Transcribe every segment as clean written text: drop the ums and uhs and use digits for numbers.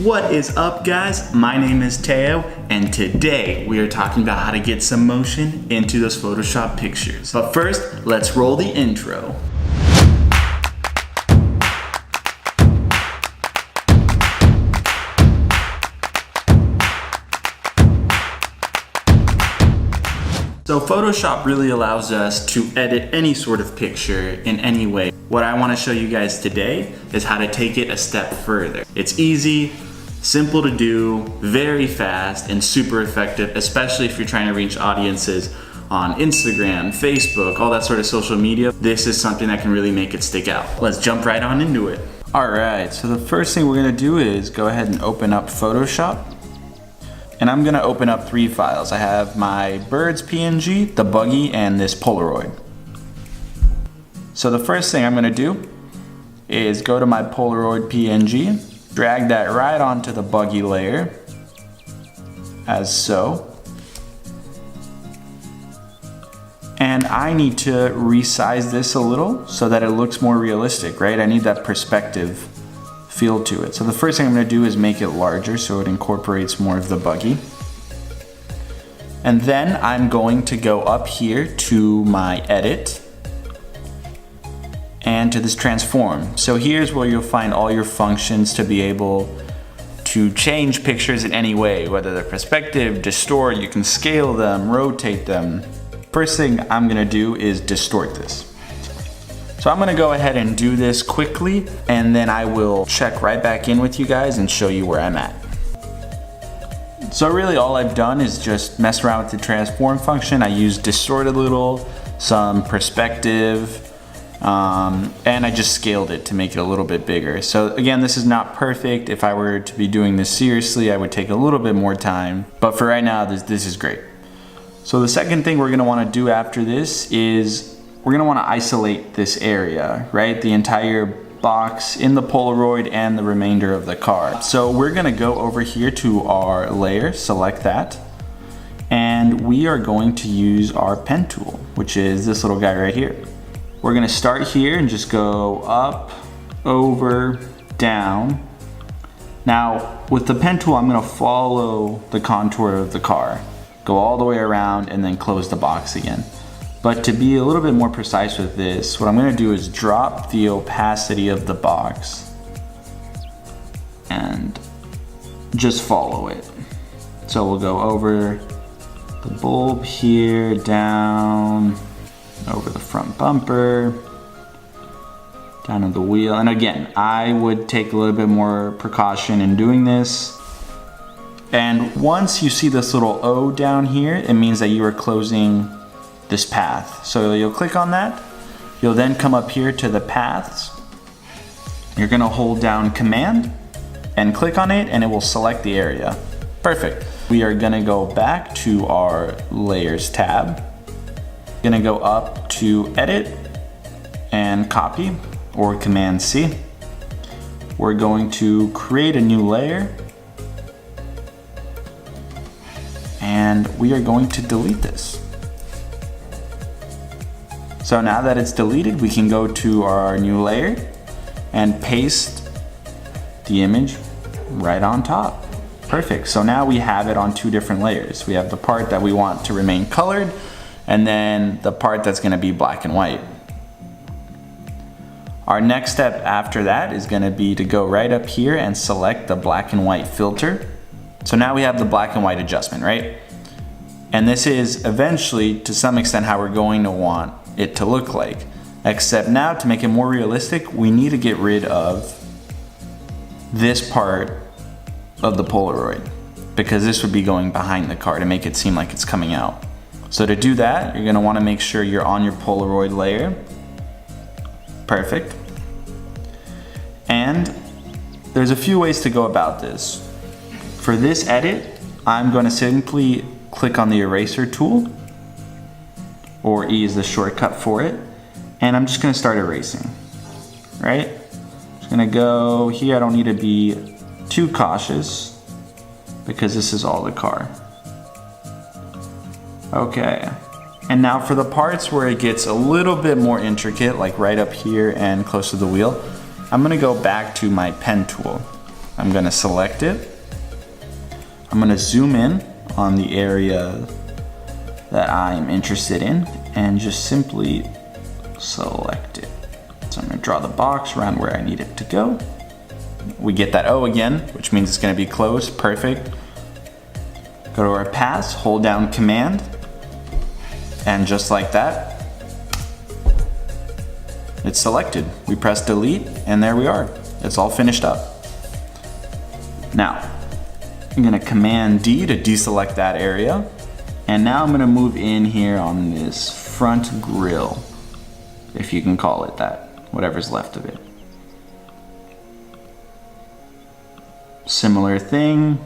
What is up, guys? My name is Teo, and today we are talking about how to get some motion into those Photoshop pictures. But first, let's roll the intro. So Photoshop really allows us to edit any sort of picture in any way. What I want to show you guys today is how to take it a step further. It's easy, simple to do, very fast, and super effective, especially if you're trying to reach audiences on Instagram, Facebook, all that sort of social media. This is something that can really make it stick out. Let's jump right on into it. All right, so the first thing we're gonna do is go ahead and open up Photoshop. And I'm gonna open up 3 files. I have my birds PNG, the buggy, and this Polaroid. So the first thing I'm gonna do is go to my Polaroid PNG, drag that right onto the buggy layer, as so. And I need to resize this a little so that it looks more realistic, right? I need that perspective feel to it. So the first thing I'm going to do is make it larger so it incorporates more of the buggy. And then I'm going to go up here to my edit and to this transform. So here's where you'll find all your functions to be able to change pictures in any way, whether they're perspective, distort, you can scale them, rotate them. First thing I'm going to do is distort this. So I'm gonna go ahead and do this quickly, and then I will check right back in with you guys and show you where I'm at. So really all I've done is just mess around with the transform function. I used distort a little, some perspective, and I just scaled it to make it a little bit bigger. So again, this is not perfect. If I were to be doing this seriously, I would take a little bit more time. But for right now, this is great. So the second thing we're gonna wanna do after this is we're gonna wanna isolate this area, right? The entire box in the Polaroid and the remainder of the car. So we're gonna go over here to our layer, select that, and we are going to use our pen tool, which is this little guy right here. We're gonna start here and just go up, over, down. Now, with the pen tool, I'm gonna follow the contour of the car, go all the way around, and then close the box again. But to be a little bit more precise with this, what I'm going to do is drop the opacity of the box and just follow it. So we'll go over the bulb here, down, over the front bumper, down to the wheel. And again, I would take a little bit more precaution in doing this. And once you see this little O down here, it means that you are closing this path. So you'll click on that. You'll then come up here to the paths. You're gonna hold down Command and click on it, and it will select the area. Perfect. We are gonna go back to our Layers tab. Gonna go up to Edit and Copy, or Command C. We're going to create a new layer, and we are going to delete this. So now that it's deleted, we can go to our new layer and paste the image right on top. Perfect. So now we have it on 2 different layers. We have the part that we want to remain colored, and then the part that's going to be black and white. Our next step after that is going to be to go right up here and select the black and white filter. So now we have the black and white adjustment, right? And this is eventually, to some extent, how we're going to want it to look like. Except now, to make it more realistic, we need to get rid of this part of the Polaroid, because this would be going behind the car to make it seem like it's coming out. So to do that, you're gonna wanna make sure you're on your Polaroid layer. Perfect. And there's a few ways to go about this. For this edit, I'm gonna simply click on the eraser tool, or E is the shortcut for it, and I'm just gonna start erasing, right? Just gonna go here. I don't need to be too cautious because this is all the car. Okay, and now for the parts where it gets a little bit more intricate, like right up here and close to the wheel, I'm gonna go back to my pen tool. I'm gonna select it. I'm gonna zoom in on the area that I'm interested in and just simply select it. So I'm gonna draw the box around where I need it to go. We get that O again, which means it's gonna be closed, perfect. Go to our paths, hold down Command, and just like that, it's selected. We press delete, and there we are. It's all finished up. Now, I'm gonna Command D to deselect that area. And now I'm gonna move in here on this front grille, if you can call it that, whatever's left of it. Similar thing.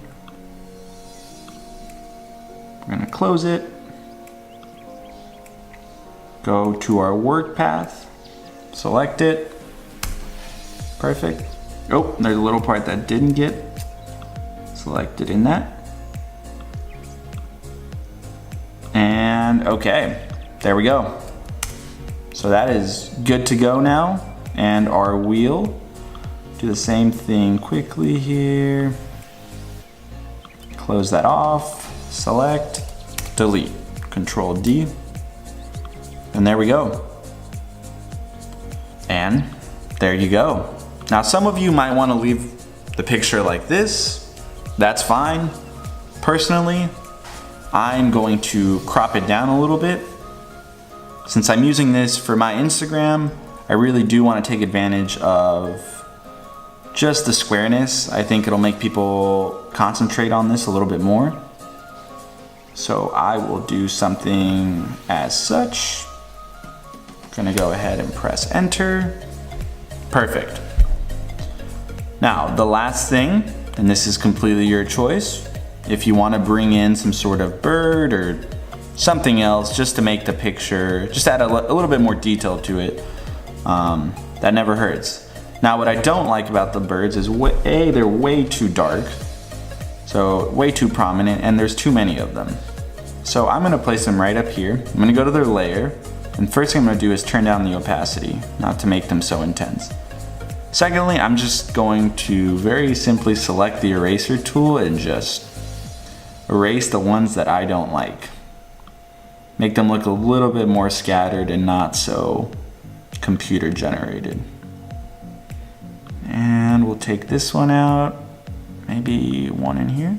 We're gonna close it. Go to our work path, select it. Perfect. Oh, there's a little part that didn't get selected in that. And okay, there we go. So that is good to go now. And our wheel, do the same thing quickly here. Close that off, select, delete, Control D. And there we go. And there you go. Now some of you might want to leave the picture like this. That's fine. Personally, I'm going to crop it down a little bit. Since I'm using this for my Instagram, I really do want to take advantage of just the squareness. I think it'll make people concentrate on this a little bit more. So I will do something as such. Gonna go ahead and press enter. Perfect. Now, the last thing, and this is completely your choice, if you want to bring in some sort of bird or something else just to make the picture, just add a little bit more detail to it, that never hurts. Now, what I don't like about the birds is they're way too dark, so way too prominent, and there's too many of them. So I'm gonna place them right up here. I'm gonna go to their layer, and first thing I'm gonna do is turn down the opacity, not to make them so intense. Secondly, I'm just going to very simply select the eraser tool and just erase the ones that I don't like. Make them look a little bit more scattered and not so computer generated. And we'll take this one out, maybe one in here.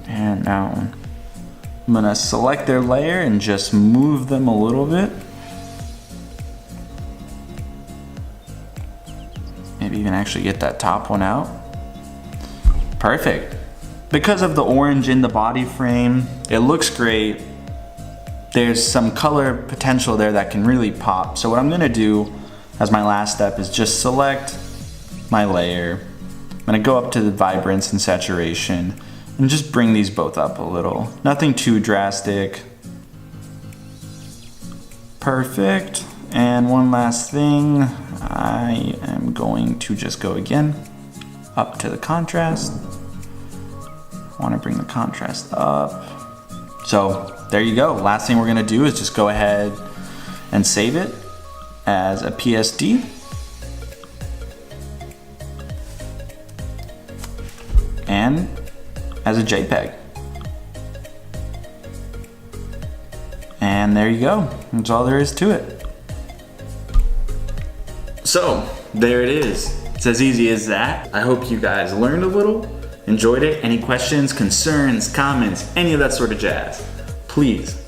And now I'm gonna select their layer and just move them a little bit. Maybe even actually get that top one out. Perfect. Because of the orange in the body frame, it looks great. There's some color potential there that can really pop. So what I'm gonna do as my last step is just select my layer. I'm gonna go up to the vibrance and saturation and just bring these both up a little. Nothing too drastic. Perfect. And one last thing, I am going to just go again up to the contrast. I want to bring the contrast up. So there you go. Last thing we're going to do is just go ahead and save it as a PSD. And as a JPEG. And there you go. That's all there is to it. So there it is. It's as easy as that. I hope you guys learned a little, enjoyed it. Any questions, concerns, comments, any of that sort of jazz, please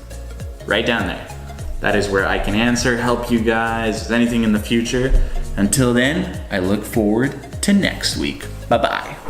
write down there. That is where I can answer, help you guys with anything in the future. Until then, I look forward to next week. Bye-bye.